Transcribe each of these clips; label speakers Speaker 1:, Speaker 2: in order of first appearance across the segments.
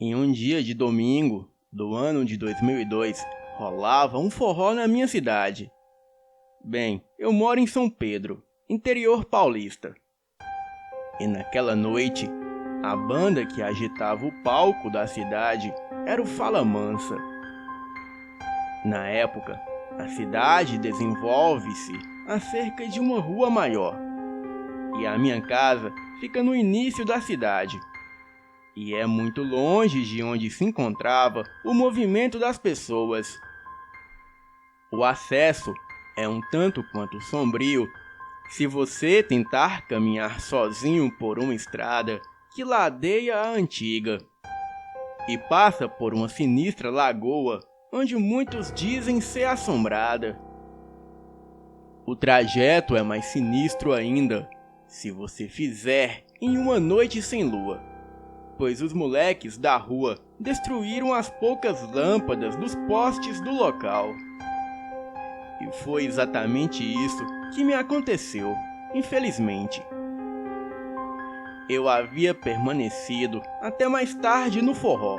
Speaker 1: Em um dia de domingo do ano de 2002, rolava um forró na minha cidade. Bem, eu moro em São Pedro, interior paulista. E naquela noite, a banda que agitava o palco da cidade era o Fala Mansa. Na época, a cidade desenvolve-se a cerca de uma rua maior. E a minha casa fica no início da cidade. E é muito longe de onde se encontrava o movimento das pessoas. O acesso é um tanto quanto sombrio se você tentar caminhar sozinho por uma estrada que ladeia a antiga e passa por uma sinistra lagoa onde muitos dizem ser assombrada. O trajeto é mais sinistro ainda se você fizer em uma noite sem lua, pois os moleques da rua destruíram as poucas lâmpadas dos postes do local. E foi exatamente isso que me aconteceu, infelizmente. Eu havia permanecido até mais tarde no forró.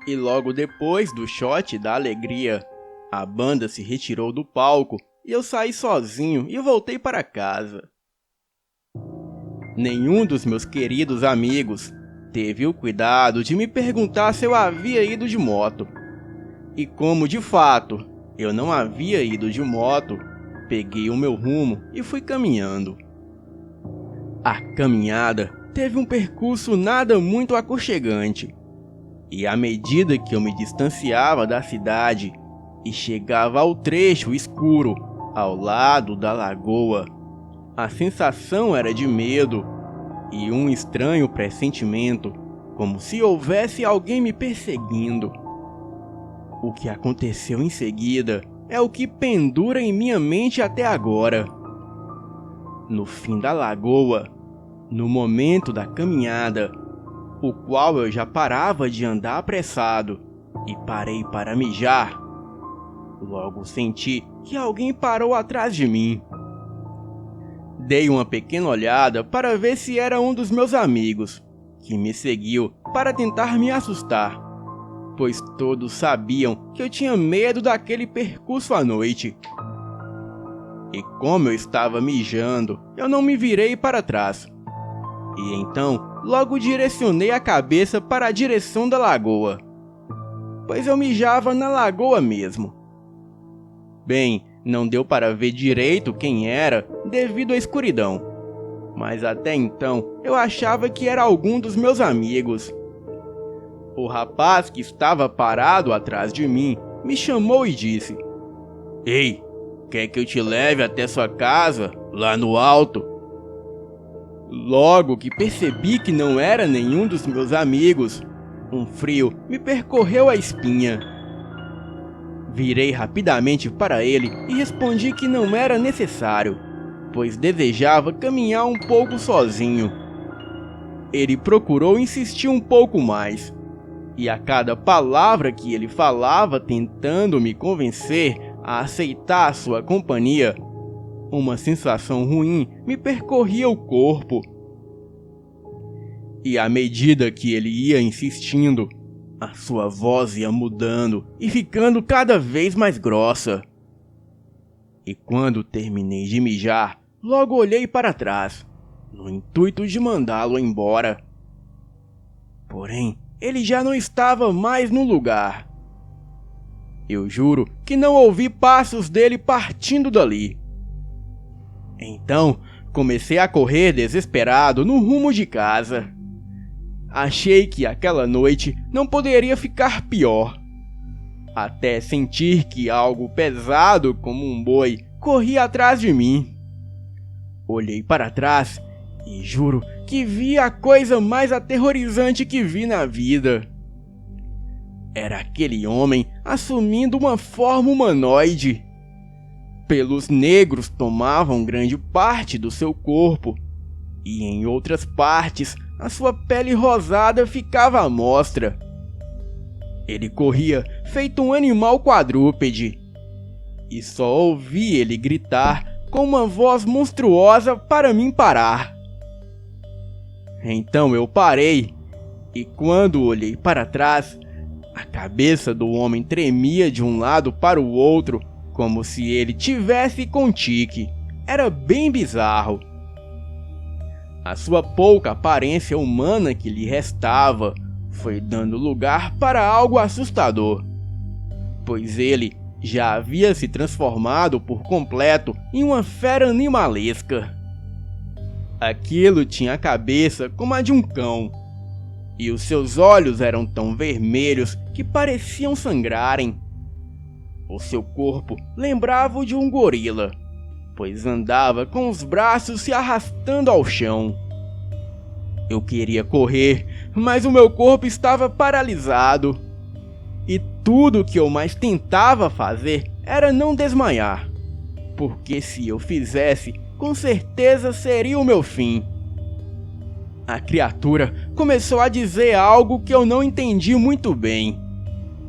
Speaker 1: E logo depois do shot da alegria, a banda se retirou do palco e eu saí sozinho e voltei para casa. Nenhum dos meus queridos amigos teve o cuidado de me perguntar se eu havia ido de moto. E como de fato eu não havia ido de moto, peguei o meu rumo e fui caminhando. A caminhada teve um percurso nada muito aconchegante. E à medida que eu me distanciava da cidade e chegava ao trecho escuro ao lado da lagoa, a sensação era de medo e um estranho pressentimento, como se houvesse alguém me perseguindo. O que aconteceu em seguida é o que pendura em minha mente até agora. No fim da lagoa, no momento da caminhada, o qual eu já parava de andar apressado e parei para mijar, logo senti que alguém parou atrás de mim. Dei uma pequena olhada para ver se era um dos meus amigos, que me seguiu para tentar me assustar, pois todos sabiam que eu tinha medo daquele percurso à noite. E como eu estava mijando, eu não me virei para trás. E então, logo direcionei a cabeça para a direção da lagoa, pois eu mijava na lagoa mesmo. Bem, não deu para ver direito quem era devido à escuridão, mas até então eu achava que era algum dos meus amigos. O rapaz que estava parado atrás de mim me chamou e disse: "Ei, quer que eu te leve até sua casa, lá no alto?" Logo que percebi que não era nenhum dos meus amigos, um frio me percorreu a espinha. Virei rapidamente para ele e respondi que não era necessário, pois desejava caminhar um pouco sozinho. Ele procurou insistir um pouco mais, e a cada palavra que ele falava tentando me convencer a aceitar sua companhia, uma sensação ruim me percorria o corpo. E à medida que ele ia insistindo, a sua voz ia mudando e ficando cada vez mais grossa. E quando terminei de mijar, logo olhei para trás, no intuito de mandá-lo embora. Porém, ele já não estava mais no lugar. Eu juro que não ouvi passos dele partindo dali. Então, comecei a correr desesperado no rumo de casa. Achei que aquela noite não poderia ficar pior, até sentir que algo pesado como um boi corria atrás de mim. Olhei para trás e juro que vi a coisa mais aterrorizante que vi na vida. Era aquele homem assumindo uma forma humanoide. Pelos negros tomavam grande parte do seu corpo, e em outras partes a sua pele rosada ficava à mostra. Ele corria feito um animal quadrúpede, e só ouvi ele gritar com uma voz monstruosa para mim parar. Então eu parei E quando olhei para trás, a cabeça do homem tremia de um lado para o outro, como se ele tivesse com tique. Era bem bizarro. A sua pouca aparência humana que lhe restava foi dando lugar para algo assustador, pois ele já havia se transformado por completo em uma fera animalesca. Aquilo tinha a cabeça como a de um cão, e os seus olhos eram tão vermelhos que pareciam sangrarem. O seu corpo lembrava o de um gorila, pois andava com os braços se arrastando ao chão. Eu queria correr, mas o meu corpo estava paralisado. E tudo o que eu mais tentava fazer era não desmaiar, porque se eu fizesse, com certeza seria o meu fim. A criatura começou a dizer algo que eu não entendi muito bem,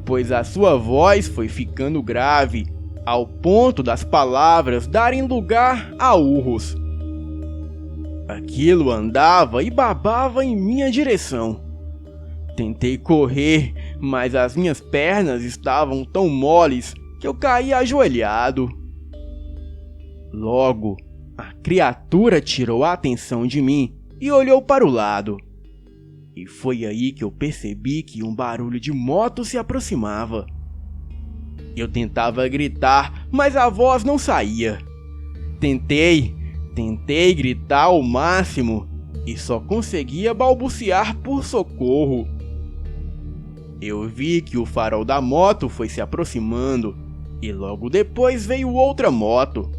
Speaker 1: pois a sua voz foi ficando grave, ao ponto das palavras darem lugar a urros. Aquilo andava e babava em minha direção. Tentei correr, mas as minhas pernas estavam tão moles que eu caí ajoelhado. Logo, a criatura tirou a atenção de mim e olhou para o lado. E foi aí que eu percebi que um barulho de moto se aproximava. Eu tentava gritar, mas a voz não saía. Tentei gritar ao máximo e só conseguia balbuciar por socorro. Eu vi que o farol da moto foi se aproximando e logo depois veio outra moto.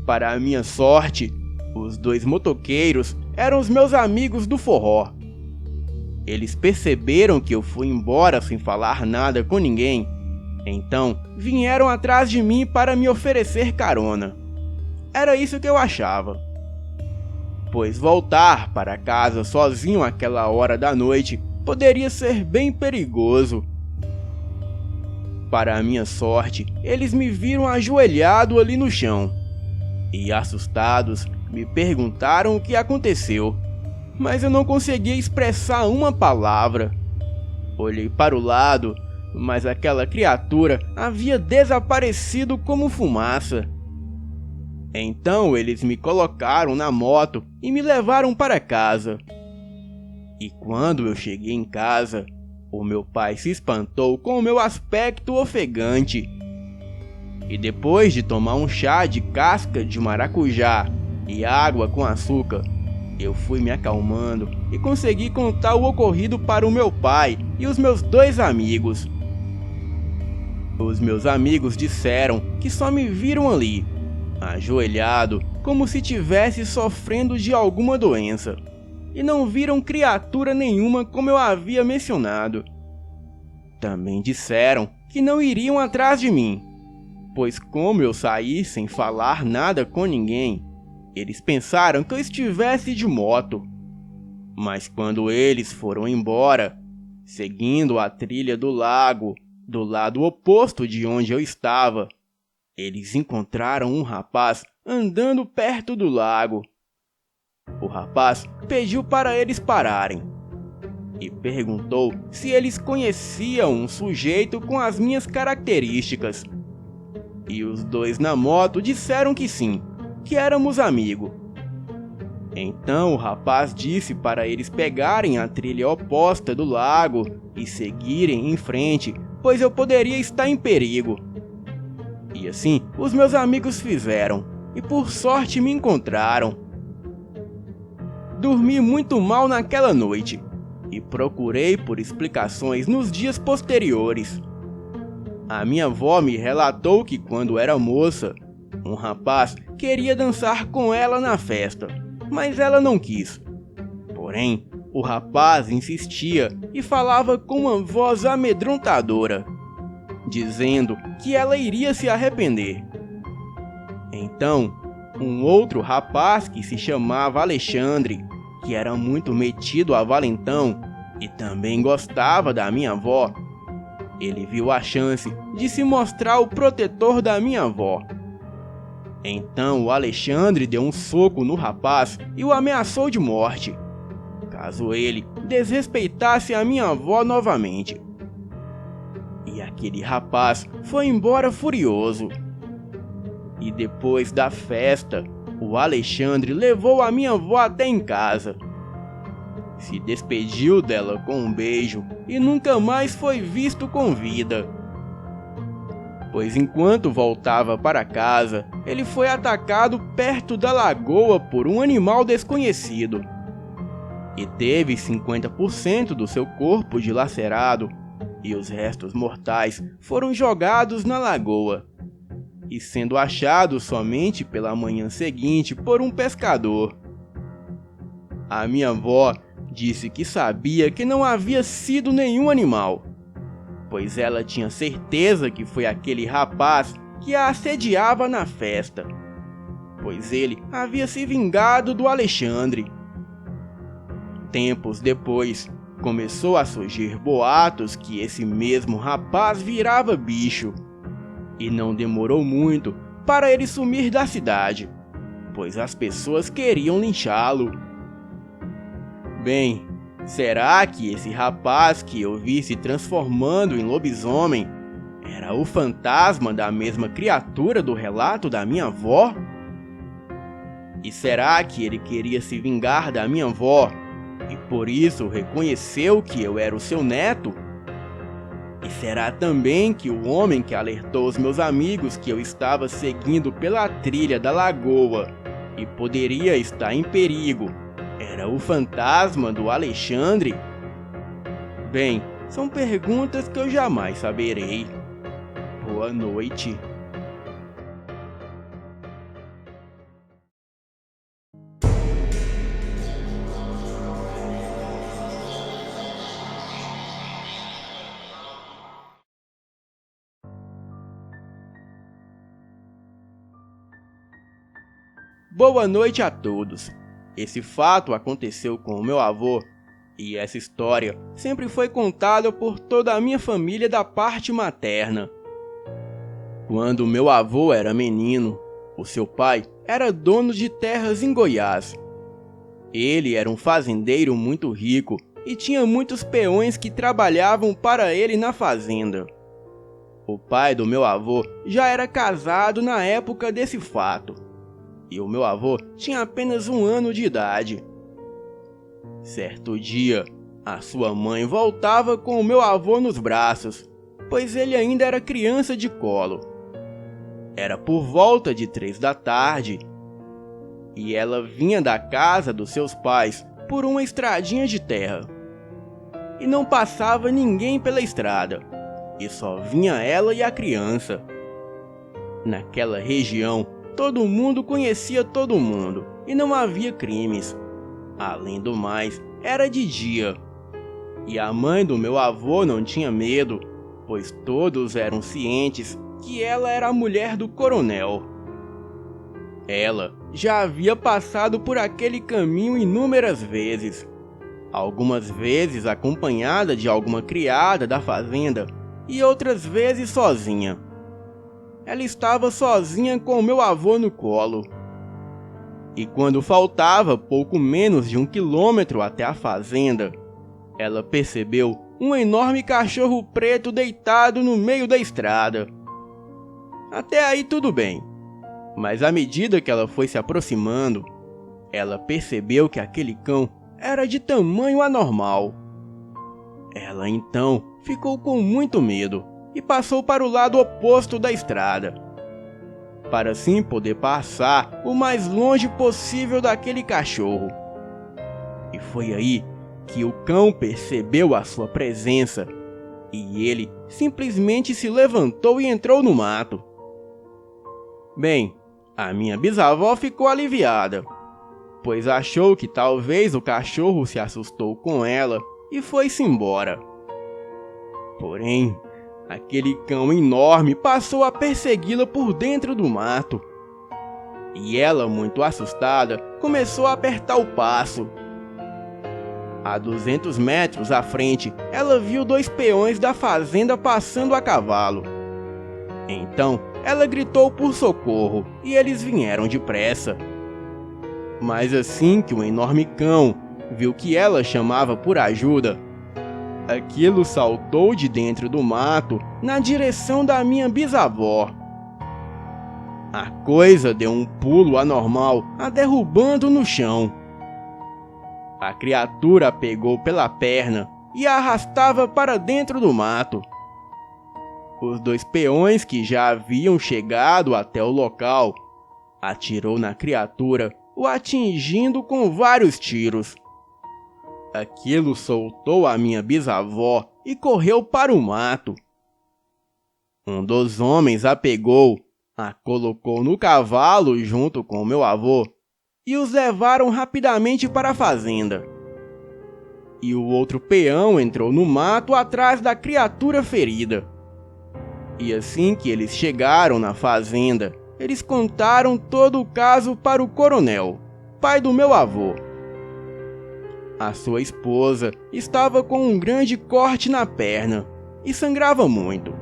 Speaker 1: Para a minha sorte, os dois motoqueiros eram os meus amigos do forró. Eles perceberam que eu fui embora sem falar nada com ninguém, então vieram atrás de mim para me oferecer carona. Era isso que eu achava, pois voltar para casa sozinho àquela hora da noite poderia ser bem perigoso. Para a minha sorte, eles me viram ajoelhado ali no chão e, assustados, me perguntaram o que aconteceu, mas eu não conseguia expressar uma palavra. Olhei para o lado, mas aquela criatura havia desaparecido como fumaça. Então eles me colocaram na moto e me levaram para casa. E quando eu cheguei em casa, o meu pai se espantou com o meu aspecto ofegante. E depois de tomar um chá de casca de maracujá e água com açúcar, eu fui me acalmando e consegui contar o ocorrido para o meu pai e os meus dois amigos. Os meus amigos disseram que só me viram ali, ajoelhado, como se tivesse sofrendo de alguma doença, e não viram criatura nenhuma como eu havia mencionado. Também disseram que não iriam atrás de mim, pois como eu saí sem falar nada com ninguém, eles pensaram que eu estivesse de moto. Mas quando eles foram embora, seguindo a trilha do lago, do lado oposto de onde eu estava, eles encontraram um rapaz andando perto do lago. O rapaz pediu para eles pararem e perguntou se eles conheciam um sujeito com as minhas características. E os dois na moto disseram que sim, que éramos amigos. Então o rapaz disse para eles pegarem a trilha oposta do lago e seguirem em frente, pois eu poderia estar em perigo. E assim os meus amigos fizeram, e por sorte me encontraram. Dormi muito mal naquela noite, e procurei por explicações nos dias posteriores. A minha avó me relatou que quando era moça, um rapaz queria dançar com ela na festa, mas ela não quis. Porém, o rapaz insistia e falava com uma voz amedrontadora, dizendo que ela iria se arrepender. Então, um outro rapaz que se chamava Alexandre, que era muito metido a valentão e também gostava da minha avó, ele viu a chance de se mostrar o protetor da minha avó. Então o Alexandre deu um soco no rapaz e o ameaçou de morte, caso ele desrespeitasse a minha avó novamente. E aquele rapaz foi embora furioso. E depois da festa, o Alexandre levou a minha avó até em casa. Se despediu dela com um beijo e nunca mais foi visto com vida. Pois enquanto voltava para casa, ele foi atacado perto da lagoa por um animal desconhecido. E teve 50% do seu corpo dilacerado, e os restos mortais foram jogados na lagoa, e sendo achados somente pela manhã seguinte por um pescador. A minha avó disse que sabia que não havia sido nenhum animal, pois ela tinha certeza que foi aquele rapaz que a assediava na festa, pois ele havia se vingado do Alexandre. Tempos depois, começou a surgir boatos que esse mesmo rapaz virava bicho, e não demorou muito para ele sumir da cidade, pois as pessoas queriam linchá-lo. Bem, será que esse rapaz que eu vi se transformando em lobisomem era o fantasma da mesma criatura do relato da minha avó? E será que ele queria se vingar da minha avó e por isso reconheceu que eu era o seu neto? E será também que o homem que alertou os meus amigos que eu estava seguindo pela trilha da lagoa e poderia estar em perigo era o fantasma do Alexandre? Bem, são perguntas que eu jamais saberei. Boa noite. Boa noite a todos. Esse fato aconteceu com o meu avô, e essa história sempre foi contada por toda a minha família da parte materna. Quando meu avô era menino, o seu pai era dono de terras em Goiás. Ele era um fazendeiro muito rico e tinha muitos peões que trabalhavam para ele na fazenda. O pai do meu avô já era casado na época desse fato, e o meu avô tinha apenas 1 ano de idade. Certo dia, a sua mãe voltava com o meu avô nos braços, pois ele ainda era criança de colo. Era por volta de 3 da tarde, e ela vinha da casa dos seus pais por uma estradinha de terra. E não passava ninguém pela estrada, e só vinha ela e a criança. Naquela região, todo mundo conhecia todo mundo e não havia crimes. Além do mais, era de dia. E a mãe do meu avô não tinha medo, pois todos eram cientes que ela era a mulher do coronel. Ela já havia passado por aquele caminho inúmeras vezes. Algumas vezes acompanhada de alguma criada da fazenda e outras vezes sozinha. Ela estava sozinha com meu avô no colo. E quando faltava pouco menos de 1 quilômetro até a fazenda, ela percebeu um enorme cachorro preto deitado no meio da estrada. Até aí tudo bem, mas à medida que ela foi se aproximando, ela percebeu que aquele cão era de tamanho anormal. Ela então ficou com muito medo e passou para o lado oposto da estrada, para assim poder passar o mais longe possível daquele cachorro. E foi aí que o cão percebeu a sua presença, e ele simplesmente se levantou e entrou no mato. Bem, a minha bisavó ficou aliviada, pois achou que talvez o cachorro se assustou com ela e foi-se embora. Porém, aquele cão enorme passou a persegui-la por dentro do mato. E ela, muito assustada, começou a apertar o passo. A 200 metros à frente, ela viu 2 peões da fazenda passando a cavalo. Então, ela gritou por socorro e eles vieram depressa. Mas assim que o enorme cão viu que ela chamava por ajuda, aquilo saltou de dentro do mato na direção da minha bisavó. A coisa deu um pulo anormal, a derrubando no chão. A criatura a pegou pela perna e a arrastava para dentro do mato. Os 2 peões que já haviam chegado até o local atirou na criatura, o atingindo com vários tiros. Aquilo soltou a minha bisavó e correu para o mato. Um dos homens a pegou, a colocou no cavalo junto com meu avô e os levaram rapidamente para a fazenda. E o outro peão entrou no mato atrás da criatura ferida. E assim que eles chegaram na fazenda, eles contaram todo o caso para o coronel, pai do meu avô. A sua esposa estava com um grande corte na perna e sangrava muito.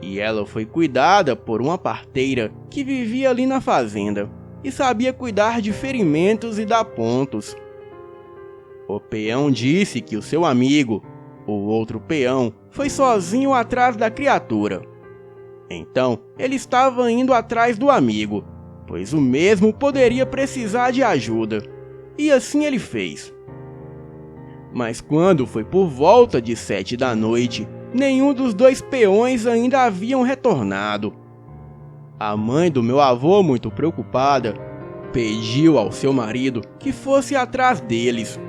Speaker 1: E ela foi cuidada por uma parteira que vivia ali na fazenda e sabia cuidar de ferimentos e dar pontos. O peão disse que o seu amigo, o outro peão, foi sozinho atrás da criatura. Então, ele estava indo atrás do amigo, pois o mesmo poderia precisar de ajuda. E assim ele fez. Mas quando foi por volta de 7 da noite, nenhum dos 2 peões ainda haviam retornado. A mãe do meu avô, muito preocupada, pediu ao seu marido que fosse atrás deles,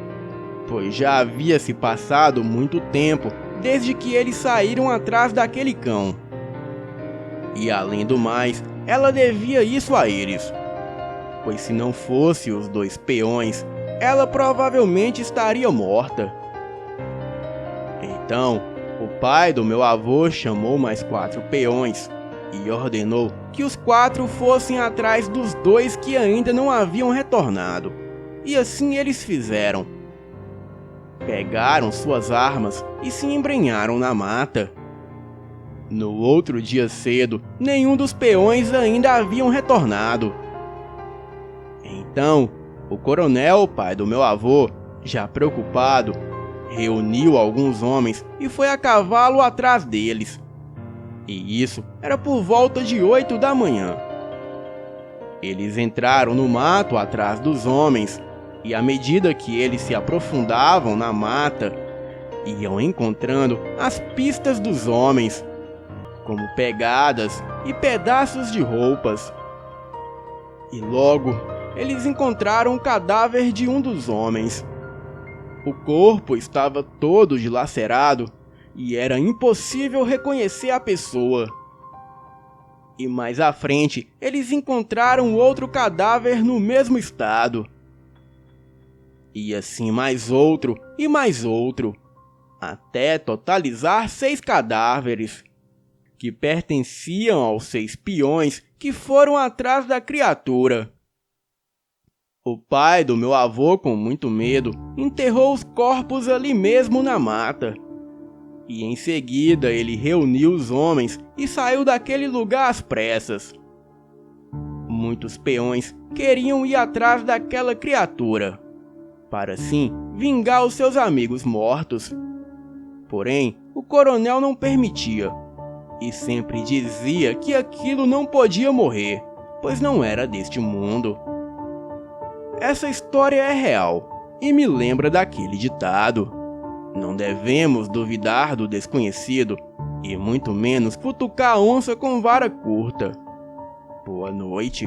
Speaker 1: pois já havia se passado muito tempo desde que eles saíram atrás daquele cão. E além do mais, ela devia isso a eles, pois se não fosse os 2 peões, ela provavelmente estaria morta. Então, o pai do meu avô chamou mais 4 peões e ordenou que os 4 fossem atrás dos 2 que ainda não haviam retornado. E assim eles fizeram. Pegaram suas armas e se embrenharam na mata. No outro dia cedo, nenhum dos peões ainda haviam retornado. Então, o coronel, pai do meu avô, já preocupado, reuniu alguns homens e foi a cavalo atrás deles. E isso era por volta de 8 da manhã. Eles entraram no mato atrás dos homens, e à medida que eles se aprofundavam na mata, iam encontrando as pistas dos homens, como pegadas e pedaços de roupas. E logo, eles encontraram o cadáver de um dos homens. O corpo estava todo dilacerado e era impossível reconhecer a pessoa. E mais à frente, eles encontraram outro cadáver no mesmo estado. E assim mais outro e mais outro, até totalizar 6 cadáveres, que pertenciam aos 6 peões que foram atrás da criatura. O pai do meu avô, com muito medo, enterrou os corpos ali mesmo na mata. E em seguida ele reuniu os homens e saiu daquele lugar às pressas. Muitos peões queriam ir atrás daquela criatura, para assim vingar os seus amigos mortos. Porém, o coronel não permitia, e sempre dizia que aquilo não podia morrer, pois não era deste mundo. Essa história é real e me lembra daquele ditado: não devemos duvidar do desconhecido e muito menos cutucar a onça com vara curta. Boa noite.